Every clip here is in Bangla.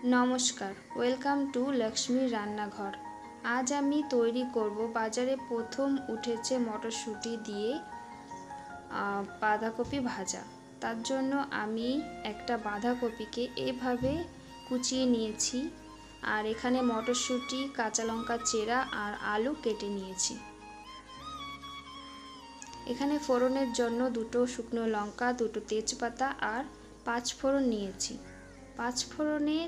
नमस्कार वेलकाम टू लक्ष्मीरान्नाघर। आज आमी तैरी करब बाजारे प्रथम उठेছে মটরশুঁটি দিয়ে বাঁধাকপি ভাজা। তার জন্য আমি একটা বাঁধাকপিকে এইভাবে কুচিয়ে নিয়েছি আর এখানে মটরশুঁটি, কাঁচা লঙ্কা চেরা আর আলু কেটে নিয়েছি। এখানে ফোড়নের জন্য দুটো শুকনো লঙ্কা, দুটো তেজপাতা আর 5 ফোড়ন নিয়েছি। 5 ফোড়নে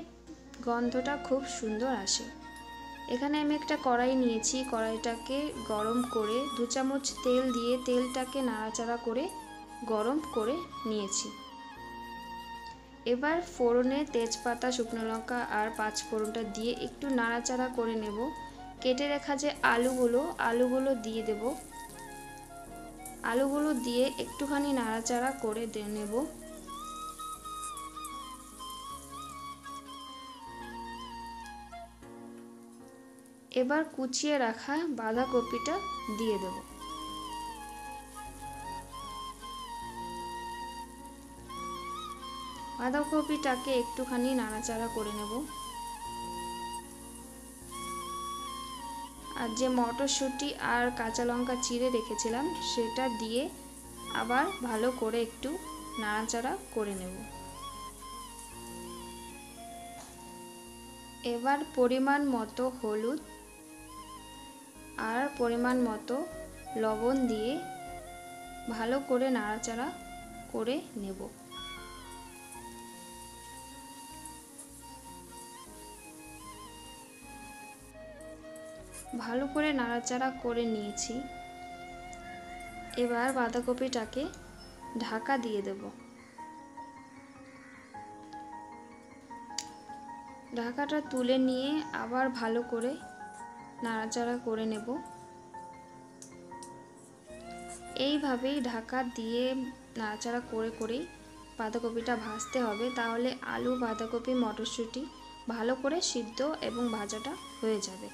গন্ধটা খুব সুন্দর আসে। এখানে আমি একটা কড়াই নিয়েছি, কড়াইটাকে গরম করে 2 চামচ তেল দিয়ে তেলটাকে নাড়াচাড়া করে গরম করে নিয়েছি। এবার ফোড়নে তেজপাতা, শুকনো লঙ্কা আর 5 ফোড়নটা দিয়ে একটু নাড়াচাড়া করে নেব। কেটে রাখা যে আলুগুলো দিয়ে দেব। আলুগুলো দিয়ে একটুখানি নাড়াচাড়া করে নেব। এবার কুচিয়ে রাখা বাঁধাকপিটা দিয়ে দেব। বাঁধাকপিটাকে একটুখানি নাড়াচাড়া করে নেব। আর যে মটরশুঁটি আর কাঁচা লঙ্কা চিড়ে রেখেছিলাম সেটা দিয়ে আবার ভালো করে একটু নাড়াচাড়া করে নেব। এবার পরিমাণ মতো হলুদ আর পরিমাণ মতো লবণ দিয়ে ভালো করে নাড়াচাড়া করে নেব। ভালো করে নাড়াচাড়া করে নিয়েছি। এবার বাঁধাকপিটাকে ঢাকা দিয়ে দেব। ঢাকাটা তুলে নিয়ে আবার ভালো করে নাড়াচাড়া করে নেব। এইভাবেই ঢাকা দিয়ে নাড়াচাড়া করে করেই বাঁধাকপিটা ভাজতে হবে, তাহলে আলু, বাঁধাকপি, মটরশুঁটি ভালো করে সিদ্ধ এবং ভাজাটা হয়ে যাবে।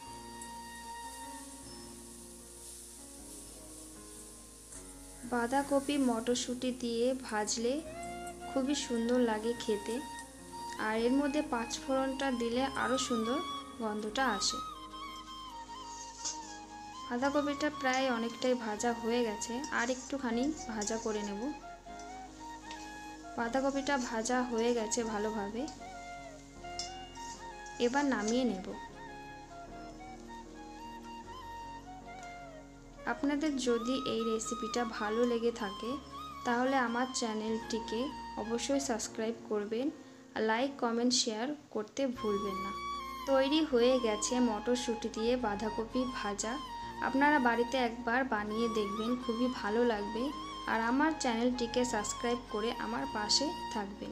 বাঁধাকপি মটরশুঁটি দিয়ে ভাজলে খুবই সুন্দর লাগে খেতে, আর এর মধ্যে 5 ফোড়নটা দিলে আরও সুন্দর গন্ধটা আসে। বাঁধাকপিটা প্রায় অনেকটাই ভাজা হয়ে গেছে, আর একটুখানি ভাজা করে নেব। বাঁধাকপিটা ভাজা হয়ে গেছে ভালোভাবে, এবার নামিয়ে নেব। আপনাদের যদি এই রেসিপিটা ভালো লেগে থাকে তাহলে আমার চ্যানেলটিকে অবশ্যই সাবস্ক্রাইব করবেন, আর লাইক, কমেন্ট, শেয়ার করতে ভুলবেন না। তৈরি হয়ে গেছে মটরশুঁটি দিয়ে বাঁধাকপি ভাজা। আপনারা বাড়িতে একবার বানিয়ে দেখবেন, খুবই ভালো লাগবে। আর আমার চ্যানেলটিকে সাবস্ক্রাইব করে আমার পাশে থাকবেন।